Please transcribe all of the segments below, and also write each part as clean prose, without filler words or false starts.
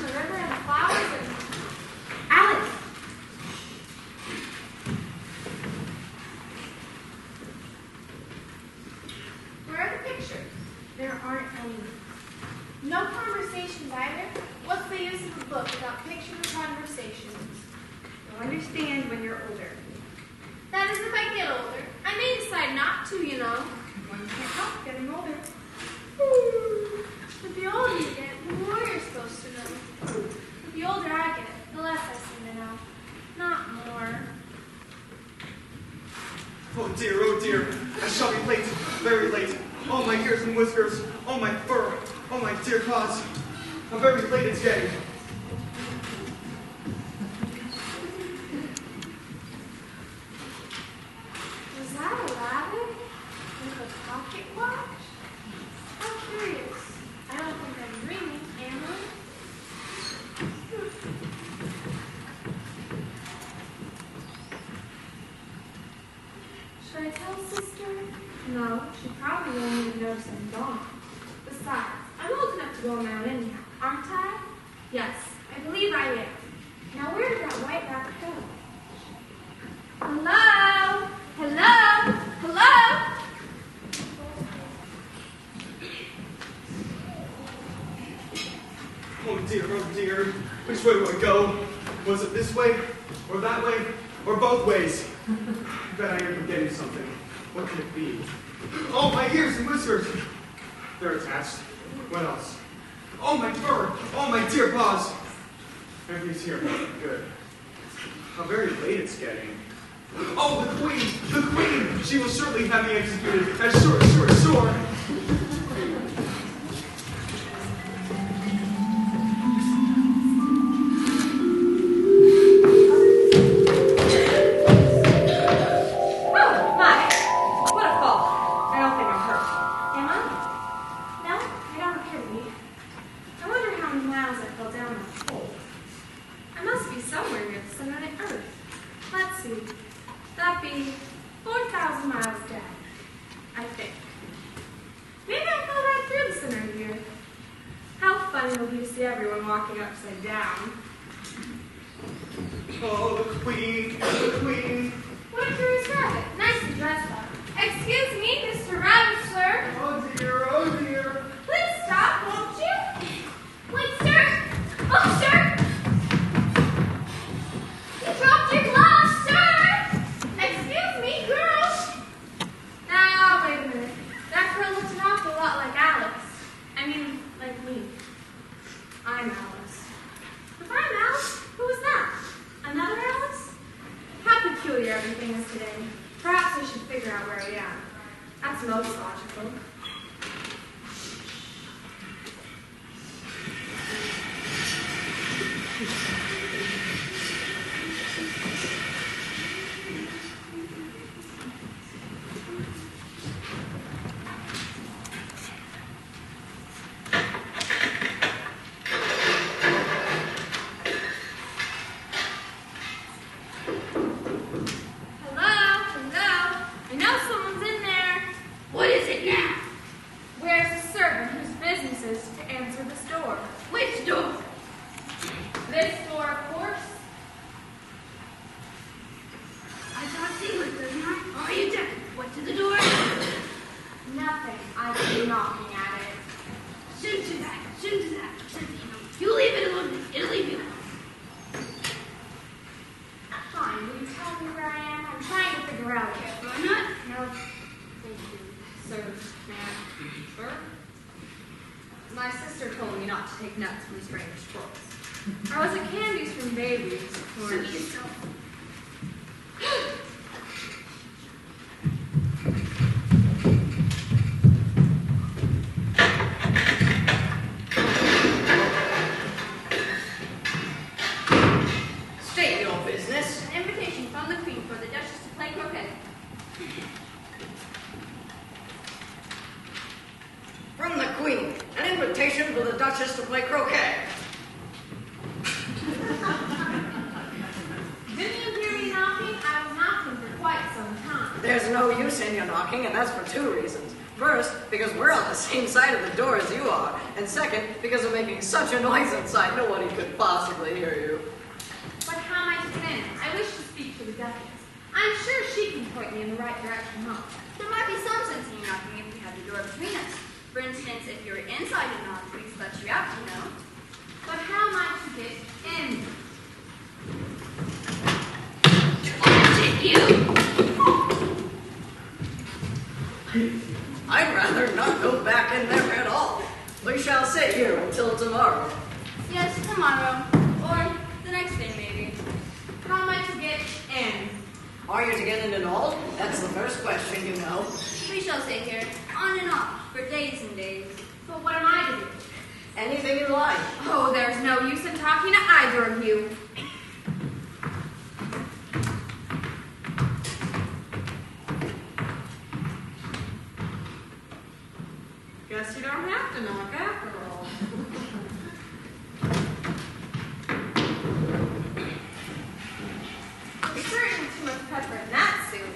and the river and the flowers and... Alex! Where are the pictures? There aren't any. No conversations either. What's the use of a book without picture conversations? You'll understand when you're older. That is if I get older. I may decide not to, you know. One can't help getting older. But the older you get, the more you're supposed to know. But the older I get, the less I seem to know. Not more. Oh dear, I shall be late, very late. Oh, my ears and whiskers, oh, my fur, oh, my dear paws. I'm very late, it's getting. Was that a rabbit with a pocket watch? How curious. I don't think I'm dreaming, am I? Should I tell Sister? No, she probably won't even notice I'm gone. Besides, I'm old enough to go around anyhow, aren't I? Yes, I believe I am. Now where did that white rabbit go? Hello? Hello? Hello? Oh dear, which way do I go? Was it this way, or that way, or both ways? I bet I am forgetting something. What could it be? Oh, my ears and whiskers! They're attached. What else? Oh, my fur! Oh, my dear paws! Everybody's here. Good. How very late it's getting. Oh, the queen! The queen! She will certainly have me executed. Sure. That'd be 4,000 miles down, I think. Maybe I'll go right through the center of the earth. How funny it'll be to see everyone walking upside down. Oh, the queen! What a curious rabbit. Nicely dressed up. Excuse me, Mr. Rabbit, sir. Oh dear. Please stop, won't you? Wait, sir. Oh, sir. You dropped your gloves, sir. Excuse me, girl. Now, wait a minute. That girl looks an awful lot like Alex. I mean, like me. I'm Alice. If I'm Alice, who is that? Another Alice? How peculiar everything is today. Perhaps I should figure out where I am. That's most logical. From the Queen, an invitation for the Duchess to play croquet. Didn't you hear me knocking? I was knocking for quite some time. There's no use in your knocking, and that's for two reasons. First, because we're on the same side of the door as you are. And second, because of making such a noise inside, nobody could possibly hear you. But how am I to get in? I wish to speak to the Duchess. I'm sure she can point me in the right direction home. There might be some sense in you knocking if we have the door between us. For instance, if you're inside and not, please let you out, you know. But how am I to get in? I'd rather not go back in there at all. We shall sit here until tomorrow. Yes, tomorrow. Or the next day, maybe. How am I to get in? Are you to get in at all? That's the first question, you know. We shall sit here, on and off, for days and days. But what am I to do? Anything you like. Oh, there's no use in talking to either of you. Guess you don't have to knock after all. There's certainly too much pepper in that soup.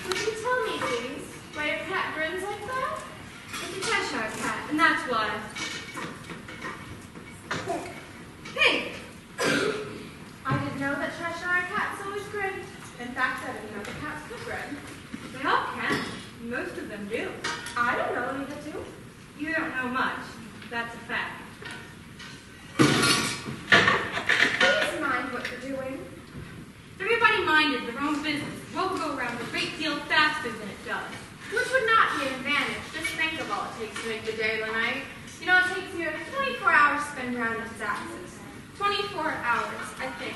Would you tell me, please, why your cat grins like that? It's a Cheshire cat, and that's why. Hey! I didn't know that Cheshire cats always grin. In fact, I didn't know the cats could grin. They all can. Most of them do. I don't know any that do. You don't know much. That's a fact. Please mind what you're doing. Everybody minded their own business. What will go around a great deal faster than it does. Which would not be an advantage. Just think of all it takes to make the day or the night. You know, it takes you 24 hours to spin around its axis. 24 hours, I think.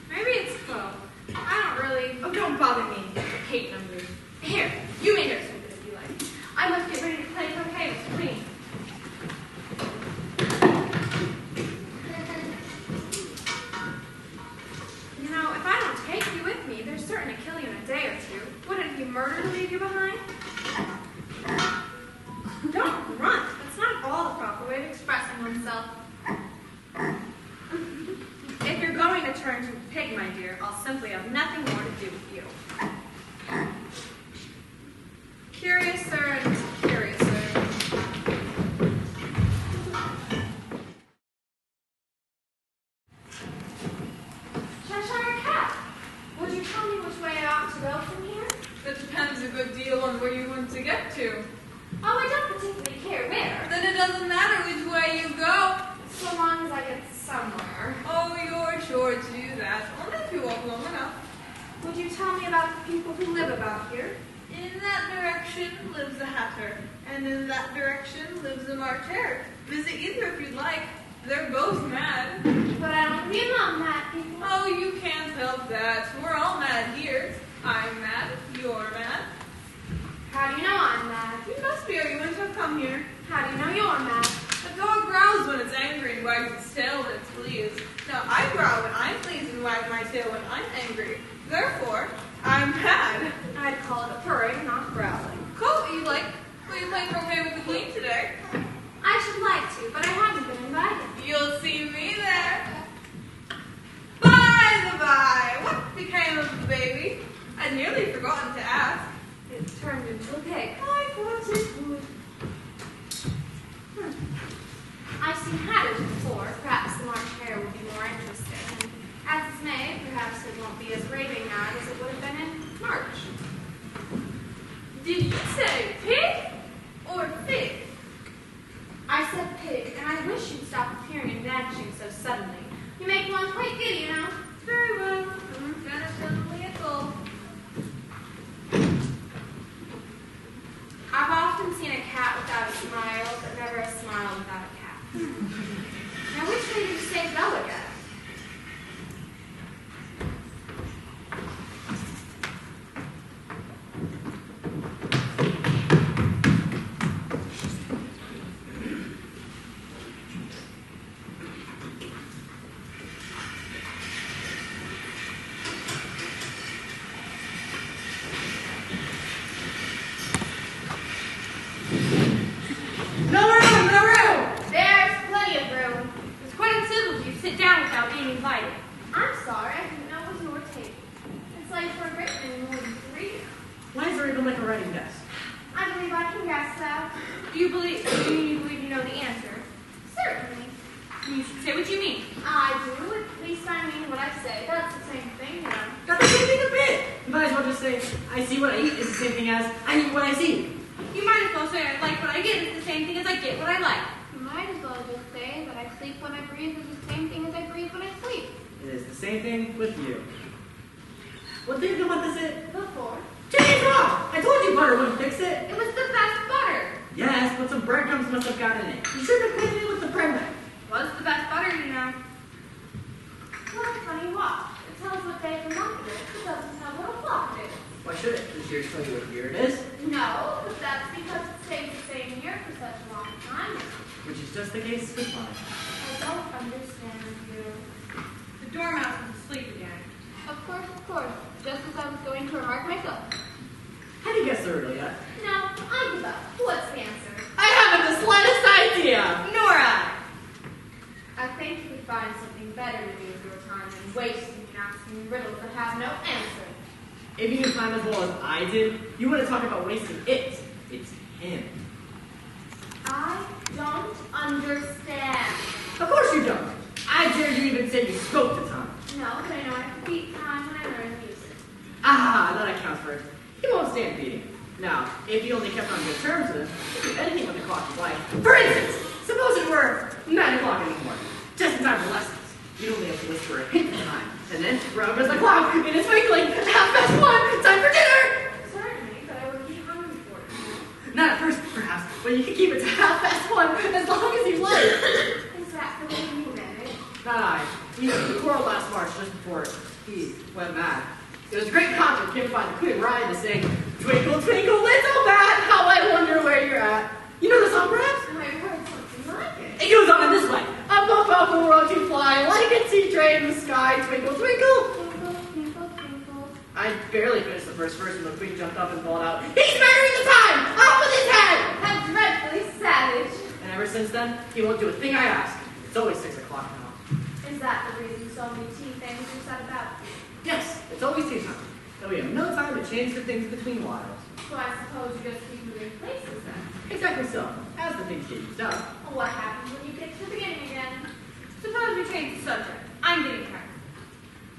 Maybe it's 12. I don't really... Oh, don't bother me. I hate numbers. Here, you may go stupid if you like. I must get ready to play croquet with the queen. You know, if I don't take you with me, they're certain to kill you in a day or two. Wouldn't it be murder to leave you behind? Don't grunt. That's not at all the proper way of expressing oneself. If you're going to turn to a pig, my dear, I'll simply have nothing more to do with you. Curiouser and curiouser. Cheshire cat, would you tell me which way I ought to go from here? That depends a good deal on where you want to get to. Oh, I don't particularly care where. Then it doesn't matter which way you go. So long as I get somewhere. Oh, you're sure to do that. Only if you walk long enough. Would you tell me about the people who live about here? In that direction lives a hatter, and in that direction lives a martyr. Visit either if you'd like. They're both mad. But I don't be among mad people. Oh, you can't help that. We're all mad here. I'm mad. You're mad. How do you know I'm mad? You must be, or you wouldn't have come here. How do you know you're mad? A dog growls when it's angry and wags its tail when it's pleased. Now, I growl when I'm pleased and wag my tail when I'm angry. Therefore, I'm mad. I'd call it a purring, not growling. Cool, you like? Will you play croquet with the queen today? I should like to, but I haven't been invited. You'll see me there. By the by, what became of the baby? I'd nearly forgotten to ask. It turned into a pig. I thought it would. I've seen hatters before. Perhaps the March Hare will be more interesting. As it's May, perhaps it won't be as raving mad as it would have been in March. Did you say pig or fig? I said pig, and I wish you'd stop appearing and vanishing so suddenly. You make one quite giddy, you know. Very well. Vanish suddenly at all. I've often seen a cat without a smile, but never a smile without a cat. Now, which way did you say go again? say I see what I eat is the same thing as I eat what I see. You might as well say I like what I get is the same thing as I get what I like. You might as well just say that I sleep when I breathe is the same thing as I breathe when I sleep. It is the same thing with you. What do you want this is? Before. Jenny's wrong! I told you butter wouldn't fix it. It was the best butter. Yes, but some breadcrumbs must have gotten in it. You should have cleaned it with the bread knife. What's the best butter, you know? What a funny watch. It tells what day of the month it is. It doesn't tell what o'clock it is. Why should it? Does yours tell you what year it is? No, but that's because it stays the same year for such a long time. Which is just the case with mine. I don't understand you. The Dormouse is asleep again. Of course, just as I was going to remark myself. Have you guessed the riddle yet? No, I give up. What's the answer? I haven't the slightest idea! Nor I. I think you could find something better to do with your time than wasting and asking riddles that have no answer. If you knew time as well as I did, you wouldn't talk about wasting it. It's him. I don't understand. Of course you don't. I dare you even say you spoke the time. No, but I know I can beat time when I learn to use it. Ah, that accounts for it. He won't stand beating. Now, if you only kept on good terms with him, you could do anything with the clock you like. For instance, suppose it were 9 o'clock in the morning, just in time for lessons. You'd only have to whisper a hint of time, and then rub as the clock, it is twinkling, 1:30, time for dinner! Certainly, but I would be hungry for it. Not at first, perhaps, but you can keep it to 1:30 as long as you like. Is that the way you manage? Not I. We had a quarrel last March just before he went mad. It was a great concert. Came by the Queen Ryan to sing, "Twinkle, twinkle, little bat, how I wonder where you're at." You know the song, perhaps? I heard something like it. It goes on in this way. Up, up, up, the world you fly, like a sea train in the sky. Twinkle, twinkle. Twinkle, twinkle, twinkle. I barely finished the first verse when the Queen jumped up and called out, "He's measuring the time! Off with his head!" How dreadfully savage. And ever since then, he won't do a thing I ask. It's always 6 o'clock now. Is that the reason so many tea things are said about? Yes, it's always tea time. And we have no time to change the things between whiles. So I suppose you just keep moving places then. Exactly so, as the things get used up. Well, what happens when you get to the beginning again? Suppose we change the subject. I'm getting tired.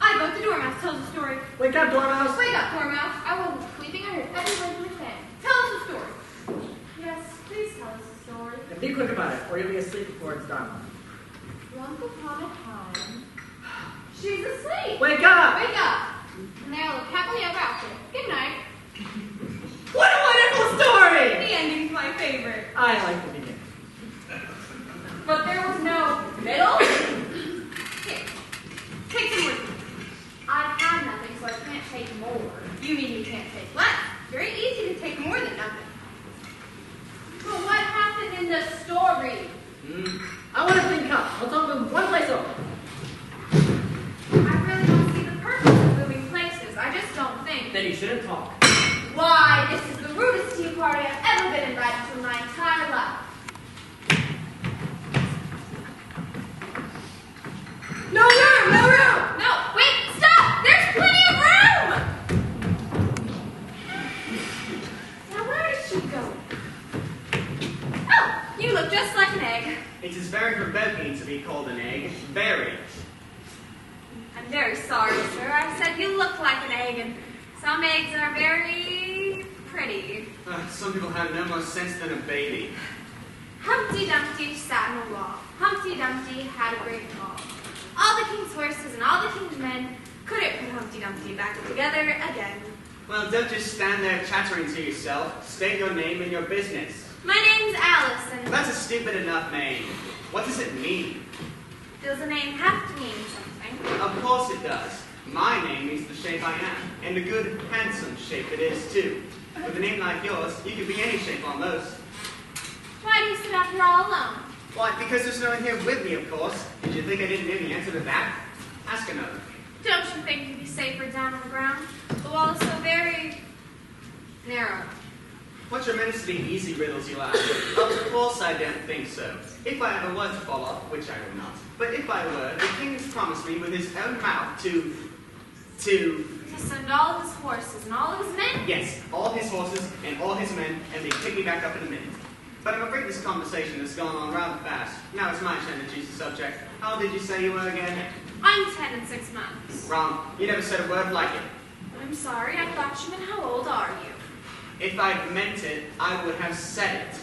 I vote the Dormouse tells a story. Wake up, Dormouse! Wake up, Dormouse. I wasn't sleeping. I heard every word you were saying. Tell us a story. Yes, please tell us a story. And be quick about it, or you'll be asleep before it's done. Once upon a time, she's asleep. Wake up! Wake up. And they'll live happily ever after. Good night. What a wonderful story! The ending's my favorite. I like the beginning. But there was no middle. Here, take some more. I've had nothing, so I can't take more. You mean you can't take less? Very easy to take more than nothing. But what happened in the story? I want to clean cup. Let's all move one place over. I really don't see the purpose of moving places. I just don't think. Then you shouldn't talk. Why, this is the rudest tea party I've ever been invited to in my entire life. No room! No room! No, wait, stop! There's plenty of room! Now where is she going? Oh, you look just like an egg. It is very forbidden to be called an egg. Very. I'm very sorry, sir. I said you look like an egg, and some eggs are very pretty. Some people have no more sense than a baby. Humpty Dumpty sat in a wall. Humpty Dumpty had a great fall. All the king's horses and all the king's men couldn't put Humpty Dumpty back together again. Well, don't just stand there chattering to yourself. State your name and your business. My name's Alice, and That's a stupid enough name. What does it mean? does the name have to mean something? Of course it does. My name means the shape I am, and a good, handsome shape it is, too. With a name like yours, you could be any shape almost. Why do you sit out here all alone? Why, because there's no one here with me, of course. Did you think I didn't know the answer to that? Ask another. Don't you think you'd be safer down on the ground? The wall is so very narrow. What tremendously easy riddles you ask. Of course I don't think so. If I ever were to fall off, which I will not, but if I were, the king has promised me with his own mouth to To send all of his horses and all of his men? yes, all his horses and all his men, and they pick me back up in a minute. But I'm afraid this conversation has gone on rather fast. Now it's my turn to choose the subject. How old did you say you were again? I'm 10 and 6 months. Wrong. You never said a word like it. I'm sorry, I thought you meant how old are you? If I'd meant it, I would have said it.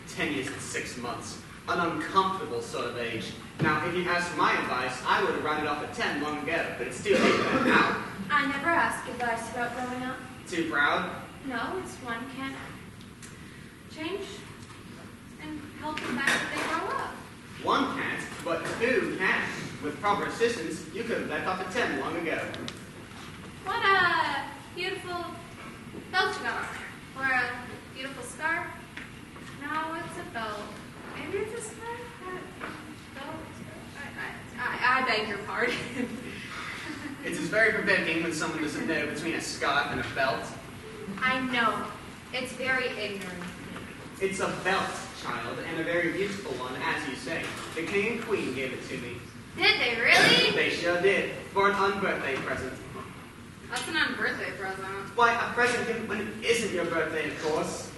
10 years and 6 months. An uncomfortable sort of age. Now, if you asked for my advice, I would have rounded off at 10 long ago, but it's too late for that now. I never asked advice about growing up. Too proud? No, it's one can't change and help them back as they grow up. One can't, but two can. With proper assistance, you could have left off at 10 long ago. What a beautiful belt you got on there. Or a beautiful scarf. No, it's a belt. Maybe it's a scarf. Belt. I beg your pardon. It is very provoking when someone doesn't know between a scarf and a belt. I know. It's very ignorant. It's a belt, child, and a very beautiful one, as you say. The king and queen gave it to me. Did they really? They sure did, for an unbirthday present. That's an unbirthday present. Why, a present given when it isn't your birthday, of course.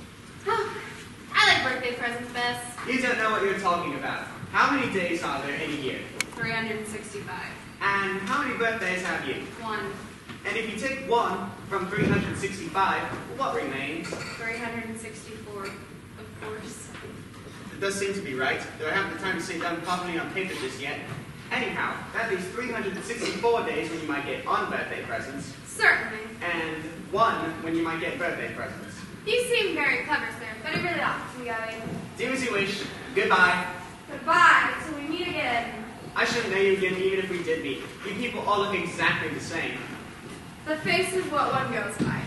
I like birthday presents best. You don't know what you're talking about. How many days are there in a year? 365. And how many birthdays have you? 1. And if you take 1 from 365, what remains? 364, of course. It does seem to be right, though I haven't the time to sit down properly on paper just yet. Anyhow, that leaves 364 days when you might get unbirthday presents, Certainly. and 1 when you might get birthday presents. You seem very clever, sir, but it really ought to be going. Do as you wish. Goodbye. Goodbye, till we meet again. I shouldn't know you again even if we did meet. You people all look exactly the same. The face is what one goes by,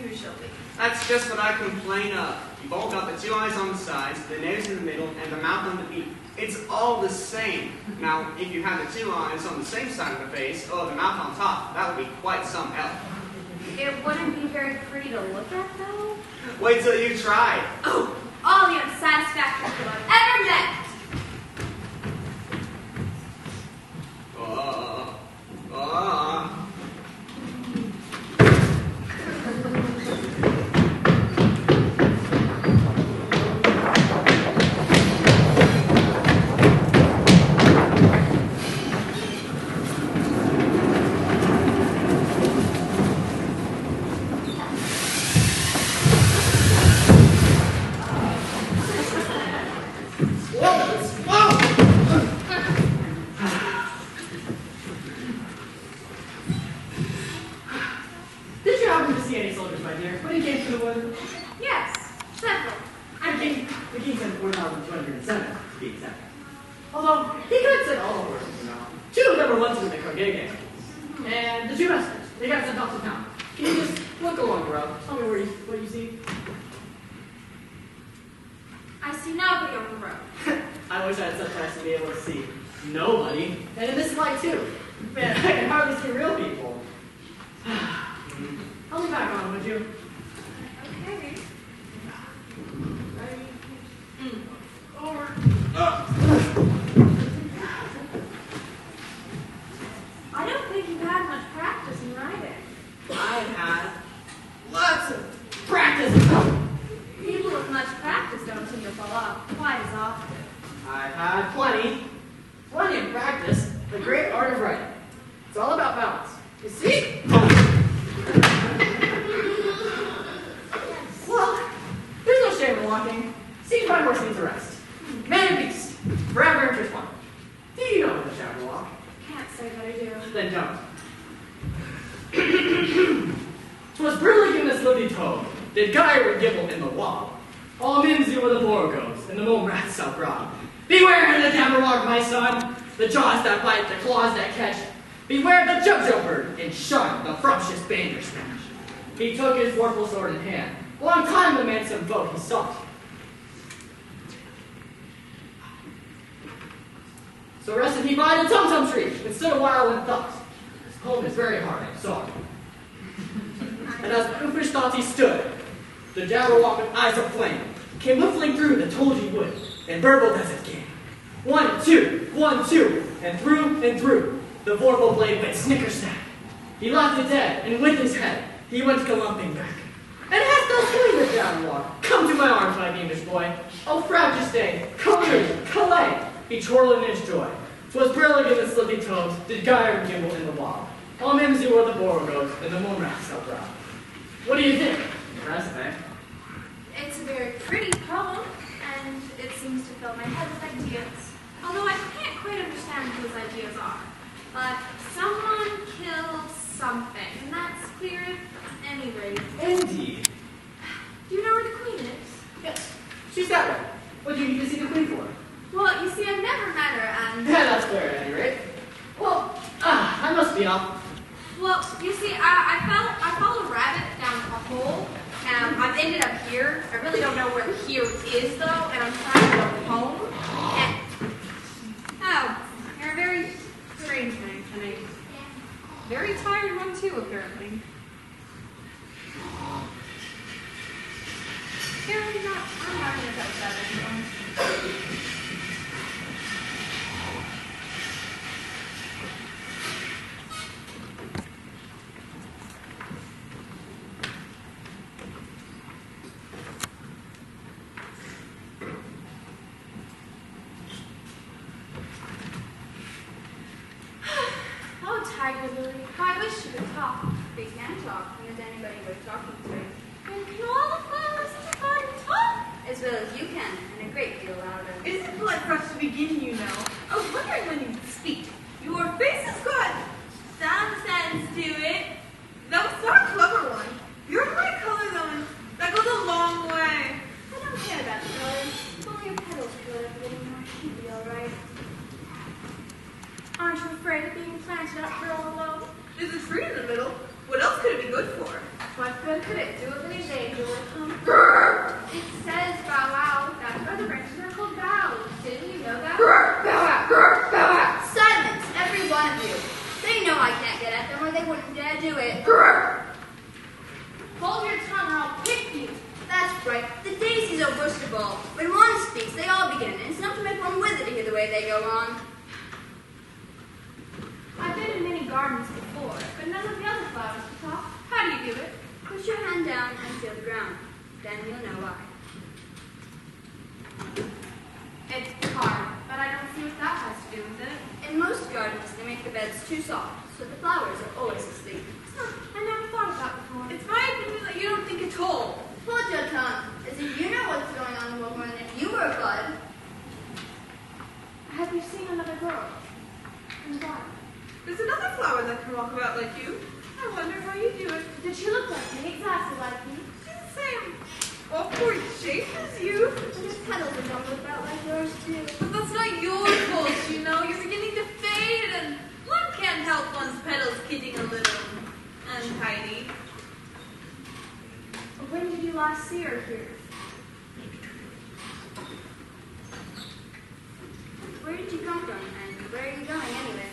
usually. That's just what I complain of. You've all got the 2 eyes on the sides, the nose in the middle, and the mouth on the beak. It's all the same. Now, if you had the 2 eyes on the same side of the face, or the mouth on top, that would be quite some help. It wouldn't be very pretty to look at, though. Wait till you try. Oh, all the unsatisfactory people I've ever met. Yes, several. The king said 4,207 to be exact. Although, he could have said all the horses, you know. 2 of them were ones with the Corgege. And the 2 wrestlers, they got sent off to town. Can you just look along the road? Tell me what you see. I see nobody on the road. I wish I had such eyes to be able to see nobody. And in this light, too. Man, I can hardly see real people. Help me back on, would you? Okay. Over. I don't think you've had much practice in riding. I've had lots of practice. People with much practice don't seem to fall off quite as often. I've had plenty of practice. The great art of riding. It's all about balance. You see? Well, there's no shame in walking. Seems my horse needs a rest. Man and beast, forever intertwined. Do you know the Jabberwock? Can't say that I do. Then don't. 'Twas brillig in this Lilly toe, did gyre and gibble in the wall. All mimsy were the borogoves, and the mome rats so broad. Beware the Jabberwock, my son, the jaws that bite, the claws that catch. Beware the Jubjo bird, and shun the frumpious bandersnatch. He took his vorpal sword in hand. Long time the man some vote he sought. So rested he by the tum-tum tree, and stood a while in thought. His home is very hard, I'm sorry. And as uffish thoughts he stood, the Jabberwock with eyes of flame came whiffling through the tulgey wood, and burbled as it came. 1, 2, 1, 2, and through, the vorpal blade went snicker-snack. He left it dead, and with his head, he went galumping back. And hast thou slain the Jabberwock? Come to my arms, my beamish boy. O frabjous day, Calais, he chorled in his joy. 'Twas brillig in the slithy toes, did gyre and gimble in the wall. All men see where the boar goes, and the moon rats up round. What do you think? Impressive, eh? It's a very pretty poem, and it seems to fill my head with ideas. Although I can't quite understand whose ideas are. But someone killed something, and that's clear at any rate. Indeed. Do you know where the queen is? Yes, she's that way. What do you need to see the queen for? Well, you see, I've never met her, and... Yeah, that's clear at any rate. Well, I must be off. Well, you see, I followed a rabbit down a hole, and I've ended up here. I really don't know where here is, though, and I'm trying to go home. And... Oh, you're a very strange man, and a very tired one, too, apparently. Here, I'm not going to touch that anymore. Oh, tiger Lily. How I wish you could talk. They can talk. When is anybody worth talking to? And can all the flowers in the garden talk? As well as you can, and a great deal louder. Isn't polite for us to begin, you know? I was wondering when you speak. Your face has got some sense to it. That was not a clever one. You're my color, though, and that goes a long way. I don't care about the colors. Only your petals could have a little more. You'd be all right. Aren't you afraid of being planted up here all alone? There's a tree in the middle. What else could it be good for? What good could it do if any danger would come? It says bow wow. That's why the branches are called boughs. Didn't you know that? Bow out! Bow out! Silence, every one of you. They know I can't get at them or they wouldn't dare do it. Hold your tongue or I'll pick you. That's right. The daisies are worst of all. When one speaks, they all begin, and it's enough to make one wither to hear the way they go on. I've been in many gardens before, but none of the other flowers can talk. How do you do it? Put your hand down and feel the ground. Then you'll know why. It's hard, but I don't see what that has to do with it. In most gardens, they make the beds too soft, so the flowers are always asleep. I never thought of that before. It's my opinion that you don't think at all. Hold your tongue, as if you know what's going on in the world more than if you were a bud. Have you seen another girl? And why? There's another flower that can walk about like you. I wonder how you do it. Did she look like me? Exactly like me. She's the same awkward shape as you. And his petals are don't look about like yours, too. But that's not your fault, you know. You're beginning to fade, and one can't help one's petals getting a little untidy. When did you last see her here? Where did you come from, and where are you going anyway?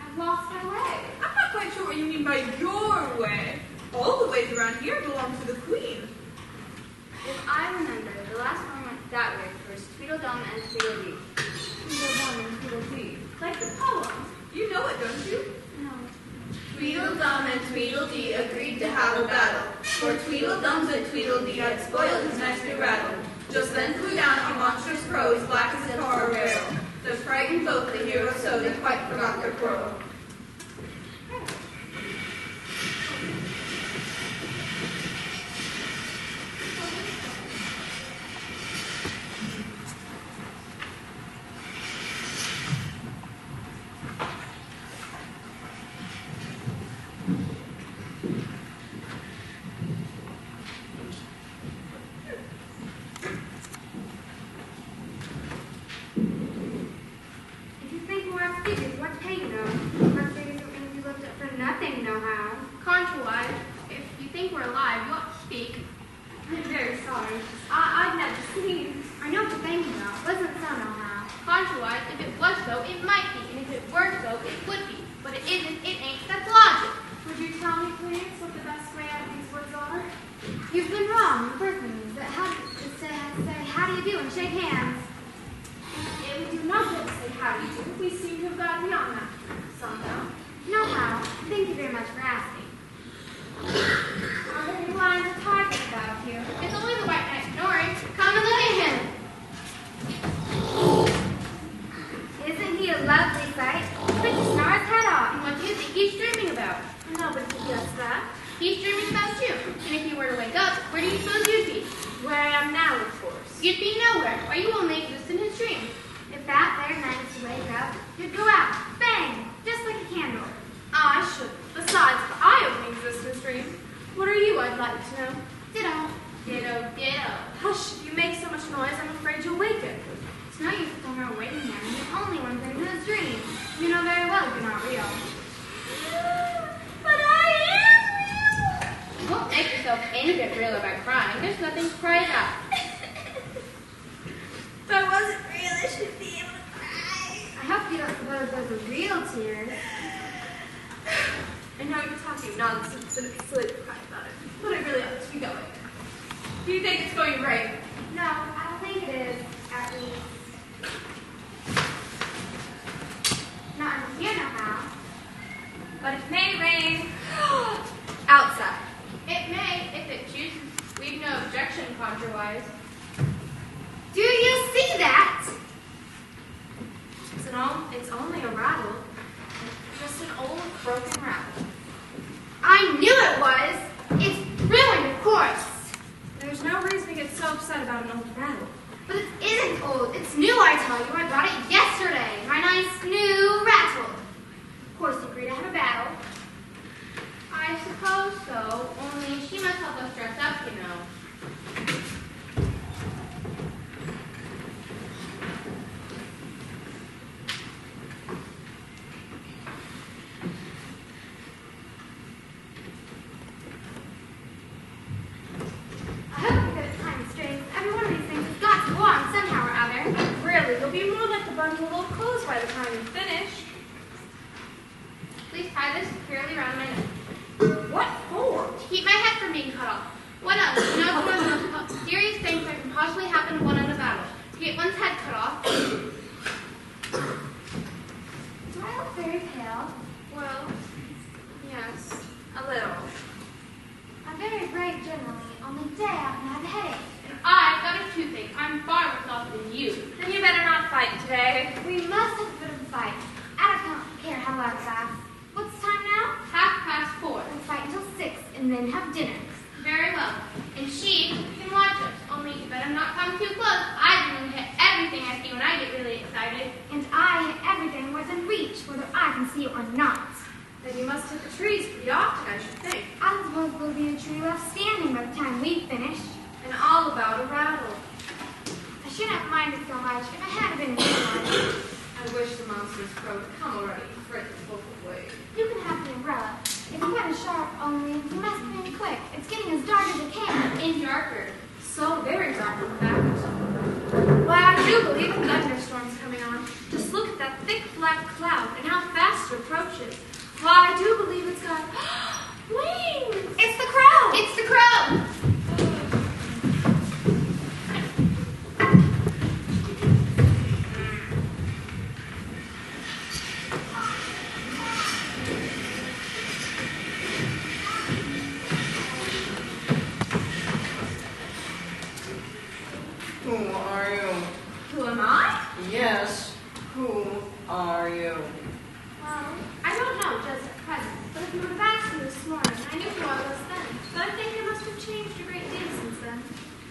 I've lost my way. I'm not quite sure what you mean by your way. All the ways around here belong to the queen. If I remember, the last one went that way first. Tweedle-Dum and Tweedle-Dee. Tweedle-Dum and Tweedle-Dee. Like the poem. You know it, don't you? No. Tweedle-Dum and Tweedle-Dee agreed to have a battle. For Tweedle-Dum said Tweedle-Dee had spoiled his nice new rattle. Just then flew down a monstrous crow as black as a tar rail. That frightened both the heroes so they quite forgot their quarrel. What do you think? He's dreaming about you. And if you were to wake up, where do you suppose you'd be? Where I am now, of course. You'd be nowhere, or you only exist in his dreams. If that there night is to wake up, you'd go out, bang, just like a candle. I should. Besides, I only exist in his dreams. What are you, I'd like to know? Ditto. Ditto, ditto. Hush, if you make so much noise, I'm afraid you'll waken. It's no use for her waiting there. You're the only one in his dreams. You know very well you're not real. But I am real. You won't make yourself any bit realer by crying. There's nothing to cry about. If I wasn't real, I should be able to cry. I hope you don't suppose those are real tears. I know you're talking nonsense and it's silly to cry about it, but I really ought to be going. Do you think it's going to rain? No, I don't think it is, at least. Not in here, nohow. But it may rain. Outside. It may, if it chooses. We've no objection, conjure-wise. Do you see that? It's only a rattle. Just an old broken rattle. I knew it was! It's ruined, of course! There's no reason to get so upset about an old rattle. But it isn't old. It's new, I tell you. I bought it yesterday. My nice new rattle. Of course, you agree to have a battle. I suppose so, only she must help us dress up, you know. I hope you're good at tying strings. Every one of these things has got to go on somehow or other. Really, you'll be more like a bundle of old clothes by the time you finish. Please tie this securely around my neck. What for? To keep my head from being cut off. What else? You know, it's one of the most serious things that can possibly happen to one in a battle. To get one's head cut off. Do I look very pale? Well, yes, a little. I'm very brave generally. On the day I have a headache. And I've got a toothache. I'm far worse off than you. Then you better not fight today. We must have a bit of a fight. I don't care how long it lasts. What's the time now? 4:30. Let's fight until 6 and then have dinner. Very well. And she can watch us. Only you better not come too close. I generally hit everything I see when I get really excited. And I hit everything within reach, whether I can see it or not. Then you must hit the trees pretty often, I should think. I suppose there'll be a tree left standing by the time we've finished. And all about a rattle. I shouldn't have minded so much if I hadn't been in the I wish the monster's crow would come already and frighten the book away. You can have the umbrella. It's kind of sharp, only you must be quick. It's getting as dark as it can. And darker. So very dark on the back or something. Why, I do believe a thunderstorm's coming on. Just look at that thick black cloud and how fast it approaches. Why, I do believe it's got wings. It's the crow. It's the crow! Who are you? Who am I? Yes, who are you? Well, I don't know just at present, but if you would have asked me this morning, I knew who I was then. But I think I must have changed a great deal since then.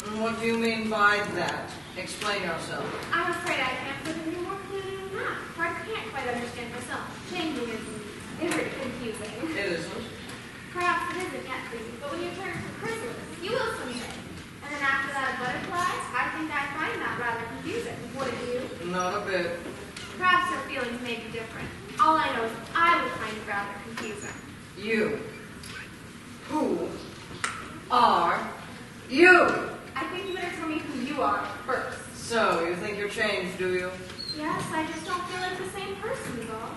And what do you mean by that? Explain yourself. I'm afraid I can't put it any more clearly than that, for I can't quite understand myself. Changing is very confusing. It isn't. Perhaps it isn't yet for you, but when you turn to chrysalis, you will someday. And then after that, a butterfly, I think I find that rather confusing. Wouldn't you? Not a bit. Perhaps our feelings may be different. All I know is I would find it rather confusing. You. Who are you? I think you better tell me who you are first. So, you think you're changed, do you? Yes, I just don't feel like the same person is all.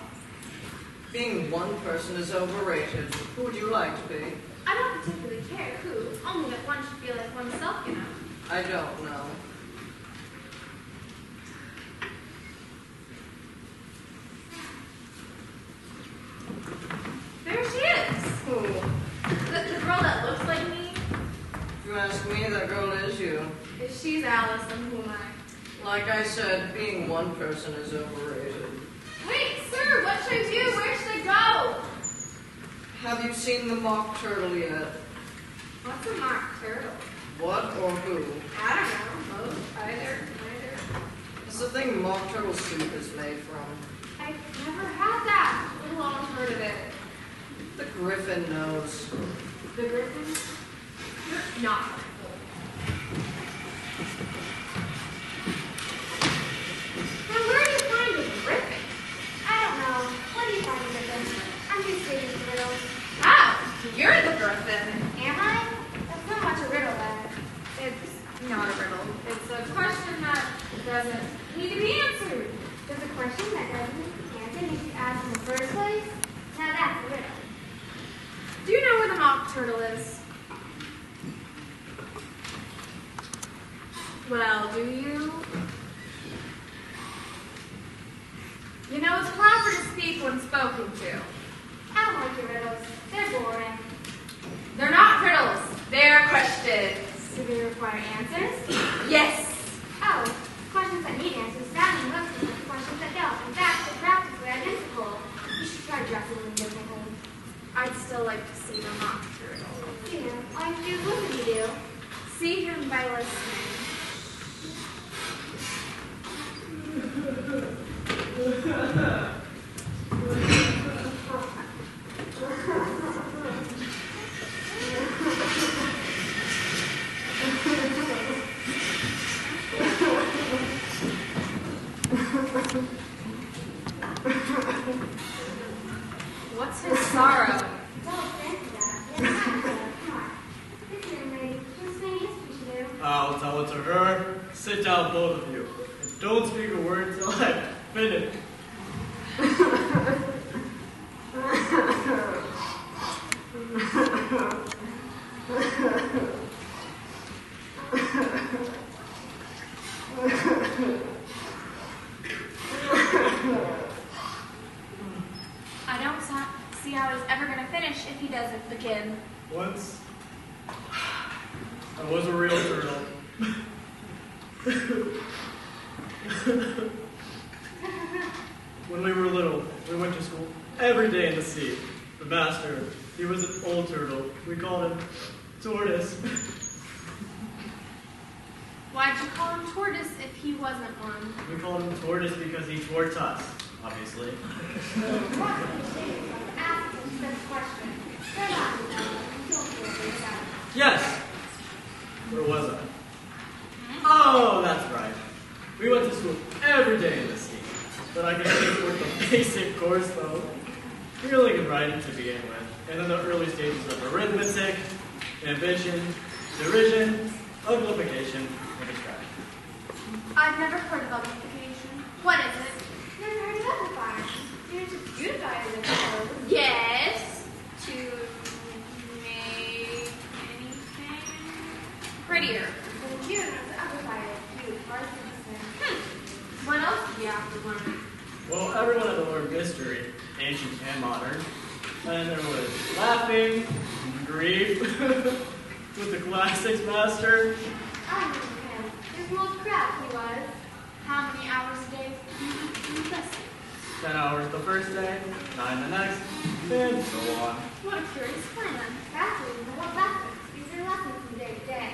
Being one person is overrated. Who would you like to be? I don't particularly care who, only that one should feel like oneself, you know. I don't know. There she is. Who? The girl that looks like me. If you ask me, that girl is you. If she's Alice, then who am I? Like I said, being one person is overrated. Wait, sir, what should I do? Where should I go? Have you seen the mock turtle yet? What's a mock turtle? What or who? I don't know. Both. Either. It's the thing mock turtle soup is made from. I've never had that. Let alone heard of it. The Gryphon knows. The Gryphon? You're not. Now, where do you find a Gryphon? I don't know. What do you find a Gryphon? I'm just stating riddles. Oh, you're the Gryphon. Am I? That's not much a riddle, then. It's not a riddle. It's a question that doesn't need to be answered. There's a question that doesn't need to be answered need to be asked in the first place? Now that's a riddle. Do you know where the mock turtle is? Well, do you? You know, it's proper to speak when spoken to. I don't like your riddles. They're boring. They're not riddles. They're questions. Do they require answers? Yes. Oh, questions that need answers sound and looks like questions that don't. In fact, they're practically identical. You should try dressing them differently. I'd still like to see the mock turtle. You know, all you do is listen to do. See him by listening. What's his sorrow? Don't think that. You're not good. Come on. Listen, lady. What's the history should do? I'll tell it to her. Sit down, both of you. And don't speak a word till I'm finished. I don't see how he's ever going to finish if he doesn't begin. Once, I was a real turtle. When we were little, we went to school every day in the sea. The master, he was an old turtle. We called him Tortoise. Why'd you call him Tortoise if he wasn't one? We called him Tortoise because he torts us, obviously. Ask them this question. They're not to know. You don't feel yourself. Yes! Where was I? Oh, that's right. We went to school every day in the sea. But I could only afford the basic course, though. Reading and writing to begin with. And then the early stages of arithmetic, ambition, derision, uglification, and extraction. I've never heard of uglification. What is it? Never heard of amplifiers. You're just beautified as a code. Yes. To make anything prettier. And you know the amplifier. You are citizen. What else do you have to learn? Well, everyone had to learn history, ancient and modern. And there was laughing, grief, with the classics master. I knew him. There's an old crap he was. How many hours a day do you listen? 10 hours the first day, 9 the next, and so on. What a curious plan. Fascinating, but what lessons? These are lessons from day to day.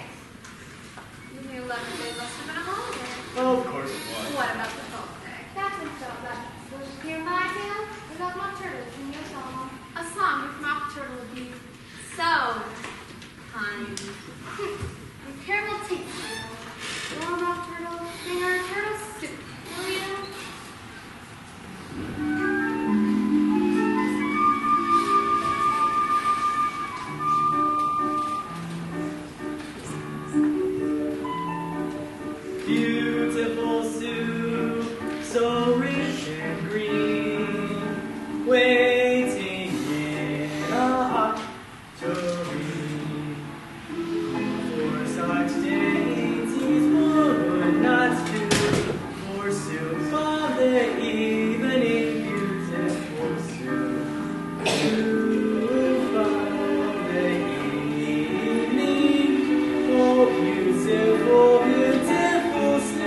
You knew 11 days must have been a holiday. Well, of course it was. What about the 12th day? That's what felt like. Will you hear my tale? About my turtles in your song. A song with mock turtle would be so kind. And terrible taste. Well, mock turtle, sing our turtle soup. Will you? Beautiful soup, so rich and green, waiting in a hot tureen. For such dainties one would not do, for soup of the evening, beautiful soup. Soup of the evening, oh beautiful, beautiful soup.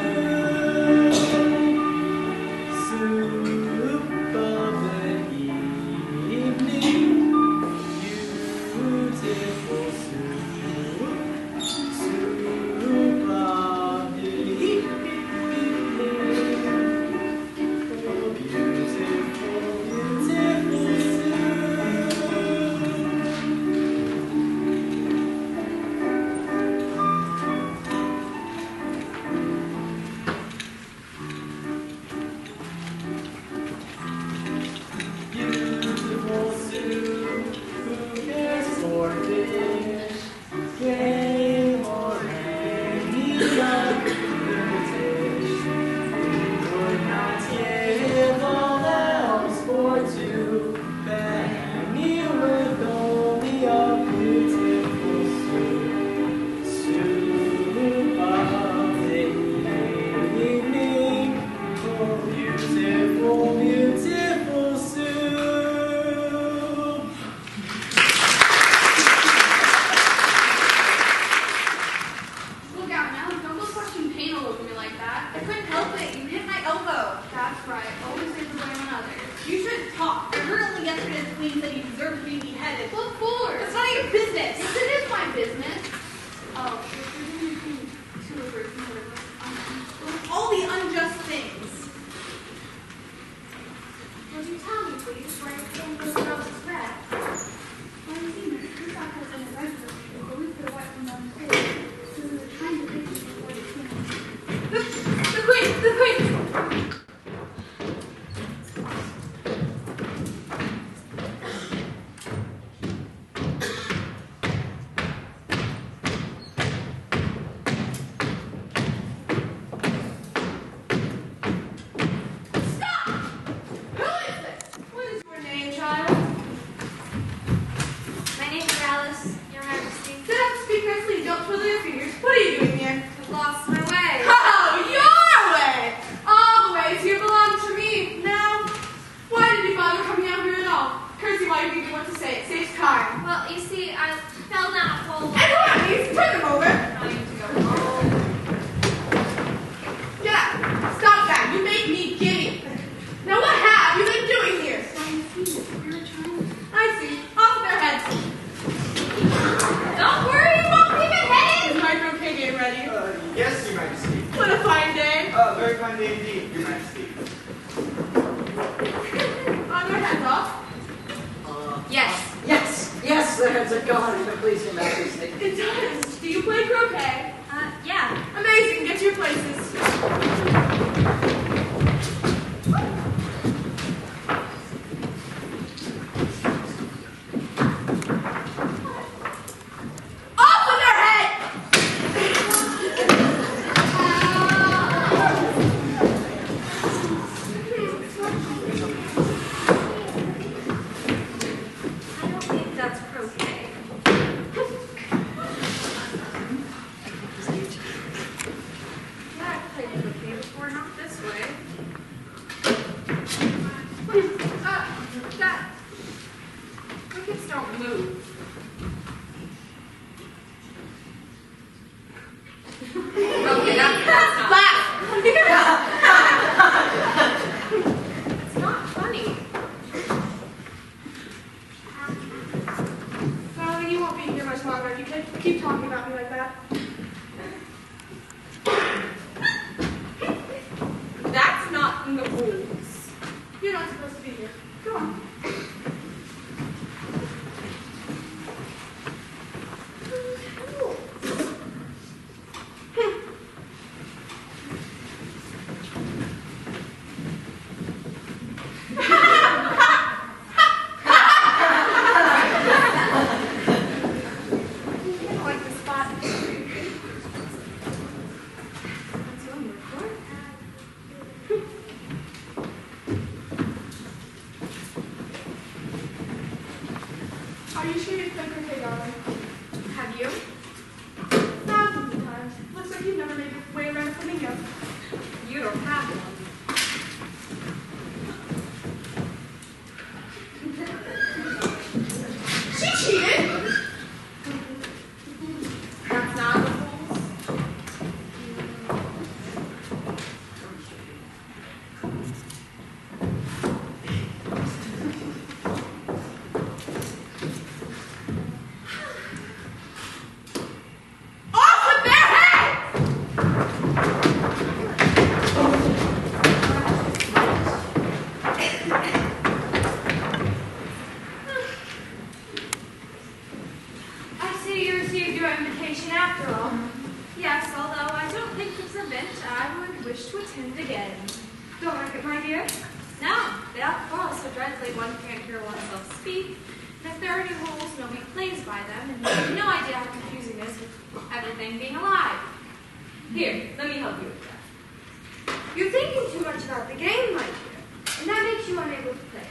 Soup of the evening, Yes, there's a God, if it please your majesty. It does. Do you play croquet? Yeah. Amazing. Get to your places. Off with their head! I don't think that's croquet. Yeah, I've played croquet before, not this way. That... Crickets don't move. Okay, that's not... It's not funny. Darling, you won't be here much longer if you keep talking about me like that. That's not in the rules. You're not supposed to be here. Go on. I don't like this spot. That's one more. Are you sure you play croquet, darling? Have you? Thousands of times. Looks like you've never made your way around a flamingo. You don't have one. She cheated! That's not the rules. Off with their heads! I see you received your invitation after all. Yes, although I don't think it's an event I would wish to attend again. Don't like it, my dear? No, they all fall so dreadfully one can't hear oneself speak. And if there are any rules, nobody plays by them, and you have no idea how confusing it is with everything being alive. Here, let me help you with that. You're thinking too much about the game, my dear, and that makes you unable to play.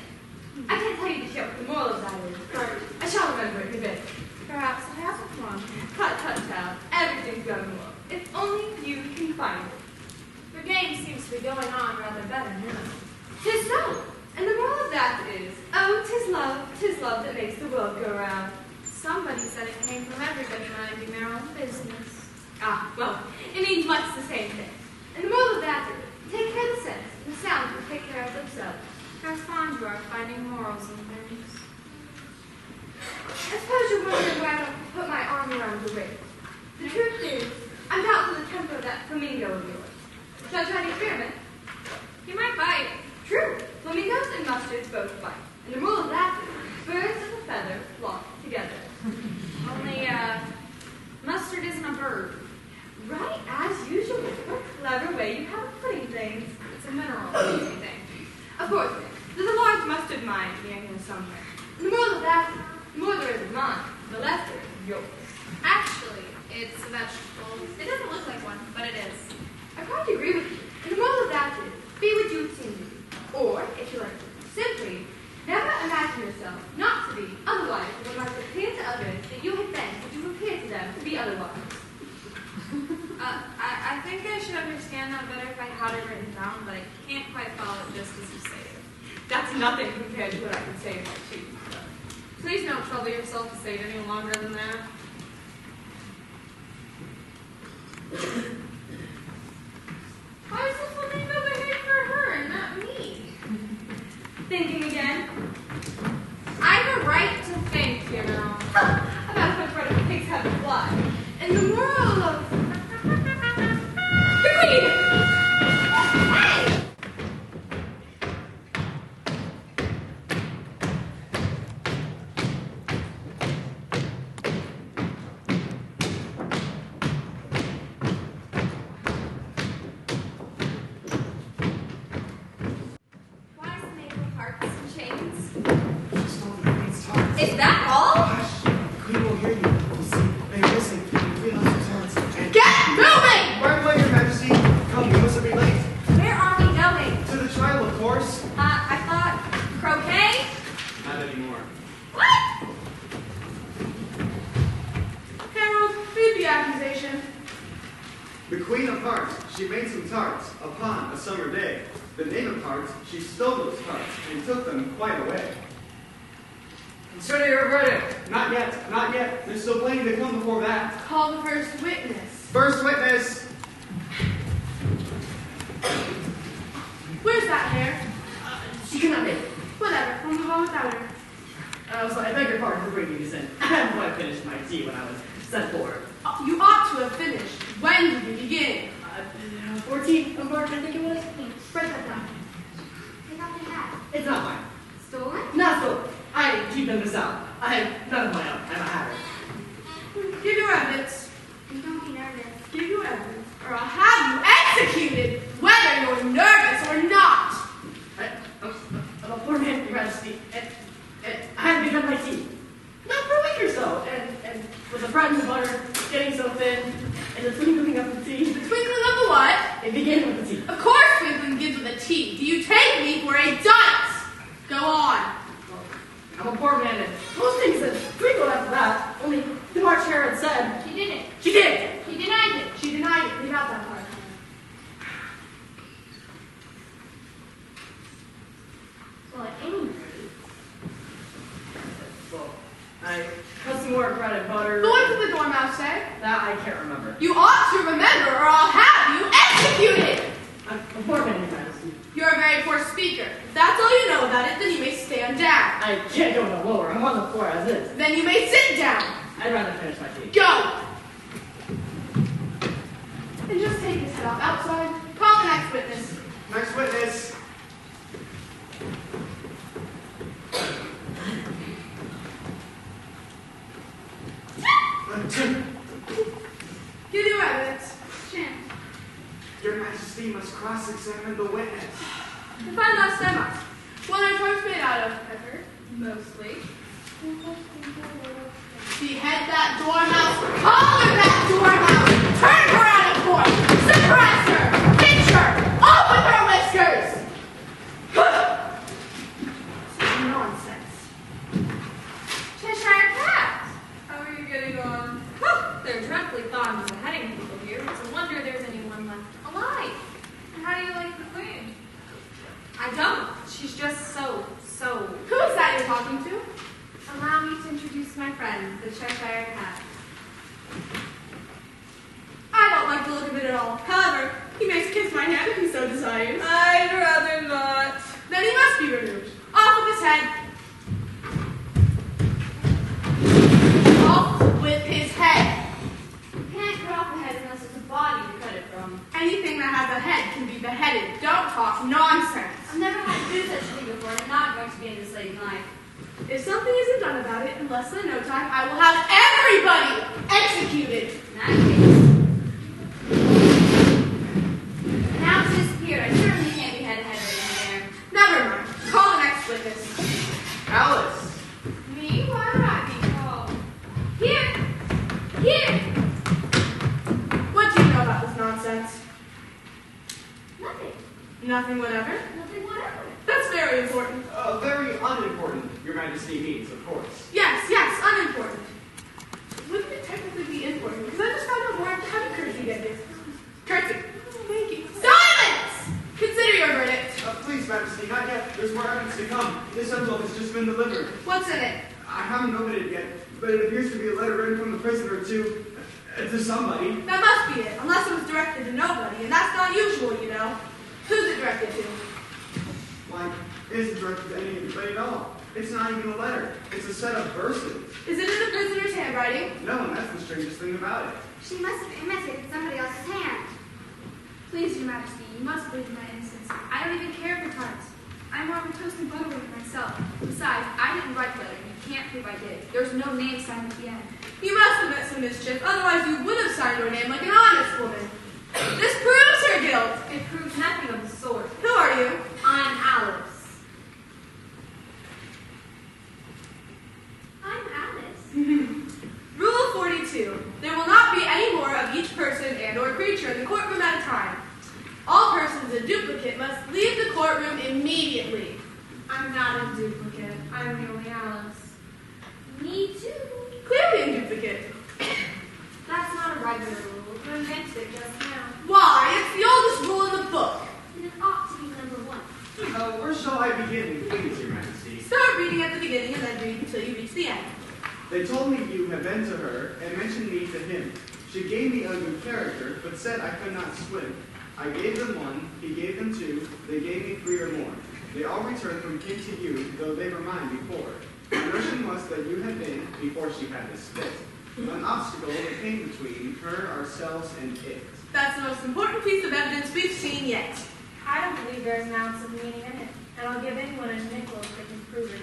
I can't tell you just yet what the moral of that is, but I shall remember it in a bit. Perhaps I haven't one. Tut, tut, child. Everything's going well. If only you can find it. The game seems to be going on rather better now. 'Tis so. And the moral of that is, oh, 'tis love that makes the world go round. Somebody said it came from everybody minding their own business. Ah, well, it means much the same thing. And the moral of that is, take care of the sense, and the sounds will take care of themselves. How fond you are of finding morals in things. I suppose you're wondering why I don't put my arm around your waist. The truth is, I'm doubtful the temper of that flamingo of yours. Shall I try the experiment? You might bite. True. Flamingos and mustards both bite. And the rule of that is, birds of a feather flock together. Only, mustard isn't a bird. Right, as usual. What a clever way you have of putting things. It's a mineral, easy thing. Of course, there's a large mustard mine near here somewhere. And the moral of that is, the more there is of mine, the less there is of yours. Actually, it's a vegetable. It doesn't look like one, but it is. I quite agree with you. And the moral of that is, be what you seem to be. Or, if you like, simply, never imagine yourself not to be otherwise than what might appear to others that you had been what you appear to them to be otherwise. I think I should understand that better if I had it written down, but I can't quite follow it just as you say it. That's nothing compared to what I can say if I choose. Please don't trouble yourself to say it any longer than that. Why is the flamingo behaving for her and not me? Thinking again? I have a right to think, you know. About how much right of pigs have to fly. And the moral of... The queen! Hey! Is that all? Hush. Queen will hear you. Listen. Hey, listen. We lost our talents. And Get moving! right away, Your Majesty. Come, we mustn't be late. Where are we going? To the trial, of course. I thought croquet? Not anymore. What? Harold, read the accusation. The Queen of Hearts, she made some tarts upon a summer day. The name of Hearts, she stole those tarts and took them quite away. Consider your verdict. Not yet, not yet. There's still plenty to come before that. Call the first witness. First witness. Where's that Hare? She cannot make it. Whatever, we'll move on without her. So I beg your pardon for bringing this in. I hadn't quite finished my tea when I was sent for. You ought to have finished. When did you begin? 14 of March, I think it was. Write that down. Take off your hat. It's not mine. Stolen? Not stolen. I keep them this out. I have none of my own. I'm a hatter. Give your evidence. You don't be nervous. Give your evidence, or I'll have you executed, whether you're nervous or not. I'm a poor man, Your Majesty, and I haven't begun my tea. Not for a week or so, and with the bread and the butter getting so thin, and the twinkling of the tea. The twinkling of the what? It began with the tea. Of course twinkling begins with a T. Do you take me for a dunce? Go on. I'm a poor man, and most things that twinkled after that, only the March Hare had said. She did it. She did! She denied it. She denied it. Leave out that part. Well, at any rate. Well, I put some more bread and butter. But what did the Dormouse say? That I can't remember. You ought to remember, or I'll have you executed. I'm a poor man, Your Majesty. You're a very poor speaker. If that's all you know about it, then you may stand down. I can't go no lower. I'm on the floor as is. Then you may sit down. I'd rather finish my tea. Go! And just take his head off outside. Call the next witness. Next witness. Give your evidence. Chance. Your Majesty must cross-examine the witness. If I must, I must. What are tarts made out of? I've heard. Mostly. Behead that Dormouse. Collar that Dormouse. Turn her out of court. Suppress her. Pinch her. Open her whiskers. Nonsense. Cheshire cat! How are you getting on? They're dreadfully fond of beheading people here. It's a wonder there's anyone left alive. And how do you like the queen? I don't. She's just so. Who is that you're talking to? Allow me to introduce my friend, the Cheshire cat. I don't like the look of it at all. However, he may kiss my hand if he so desires. I'd rather not. Then he must be removed. Off with his head. Off with his head. You can't cut off the head unless it's a body to cut it from. Anything that has a head can be beheaded. Don't talk nonsense. I've never had to do such a thing before, and I'm not going to be in this lady's life. If something isn't done about it in less than no time, I will have everybody executed. In that case. Now it's disappeared. I certainly can't be head right in there. Never mind. Call the next witness. Alice. Me? Why would I be called? Here! Here! What do you know about this nonsense? Nothing. Nothing whatever. Nothing whatever. That's very important. Very unimportant, Your Majesty means, of course. Yes, unimportant. Wouldn't it technically be important? Because I just found out more after having Curtsy get this. Curtsy. Thank you. Silence! Consider your verdict. Please, Majesty, not yet. There's more evidence to come. This envelope has just been delivered. What's in it? I haven't opened it yet, but it appears to be a letter written from the prisoner to somebody. That must be it, unless it was directed to nobody, and that's not usual, you know. Who's it directed to? Why, it isn't directed to anybody at all. It's not even a letter. It's a set of verses. Is it in the prisoner's handwriting? No, and that's the strangest thing about it. She must have imitated somebody else's hand. Please, Your Majesty, you must believe in my innocence. I don't even care for tarts. I'm more of a toast and butter woman myself. Besides, I didn't write the letter, and you can't prove I did. There's no name signed at the end. You must have met some mischief, otherwise you would have signed your name like an honest woman. This proves her guilt. It proves nothing of the sort. Who are you? I'm Alice. Rule 42. There will not be any more of each person and or creature in the courtroom at a time. All persons in duplicate must leave the courtroom immediately. I'm not a duplicate. I'm the only Alice. Me too. Clearly in duplicate. That's not a regular rule. You invented it just now. Why? It's the oldest rule in the book. And it ought to be number 1. Where shall I begin, please, Your Majesty? Start reading at the beginning and then read until you reach the end. They told me you had been to her and mentioned me to him. She gave me a good character, but said I could not swim. I gave them 1, he gave them 2, they gave me 3 or more. They all returned from king to you, though they were mine before. The notion was that you had been, before she had this fit, an obstacle that came between her, ourselves, and it. That's the most important piece of evidence we've seen yet. I don't believe there's an ounce of meaning in it, and I'll give anyone a nickel if they can prove it.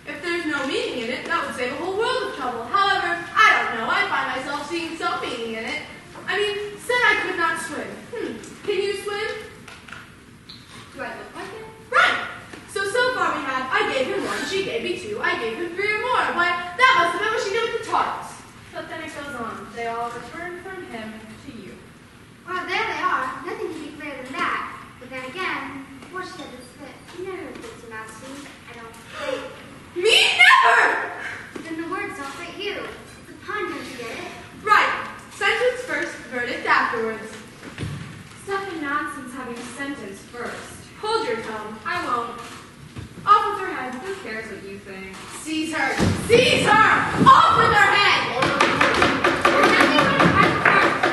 If there's no meaning in it, that would save a whole world of trouble. However, I don't know. I find myself seeing some meaning in it. I mean, said I could not swim. Can you swim? Do I look like it? Right. So far we have, I gave him 1, she gave me 2, I gave him 3 or more. Why, that must have been what she did with the tarts. But then it goes on. They all return from him to you. Well, there they are. Nothing can be clearer than that. But then again, before she had this fit, you never fits your majesty. I don't think. Me never! Then the words don't fit you. It's a pun, don't you get it? Right. Sentence first, verdict afterwards. Stuff and nonsense having a sentence first. Hold your tongue. I won't. Off with her head. Who cares what you think? Seize her! Seize her! Off with her head!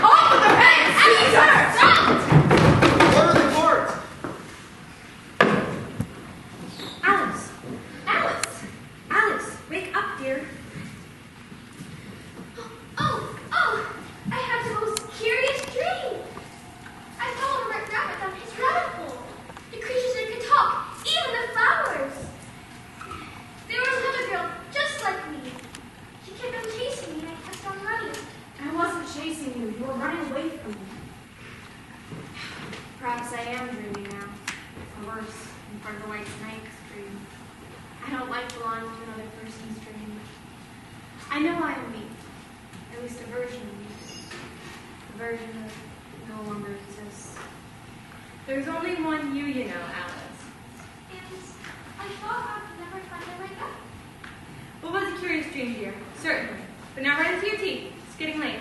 Off with her head! Seize her! Stop! Order the court! Alice! Alice! Alice, wake up, dear. Oh! I had the most curious dream. I saw a red rabbit down his rabbit hole. The creatures that could talk, even the flowers. There was another girl just like me. She kept on chasing me and I kept on running. I wasn't chasing you. You were running away from me. Perhaps I am dreaming now. Or worse, in part of the white snake's dream. I don't like belonging to another person's dream. I know I am me. At least a version of me. A version that no longer exists. There's only one you know, Alice. And I thought I'd never find a way back. What was a curious dream, dear? Certainly. But now run into your tea. It's getting late.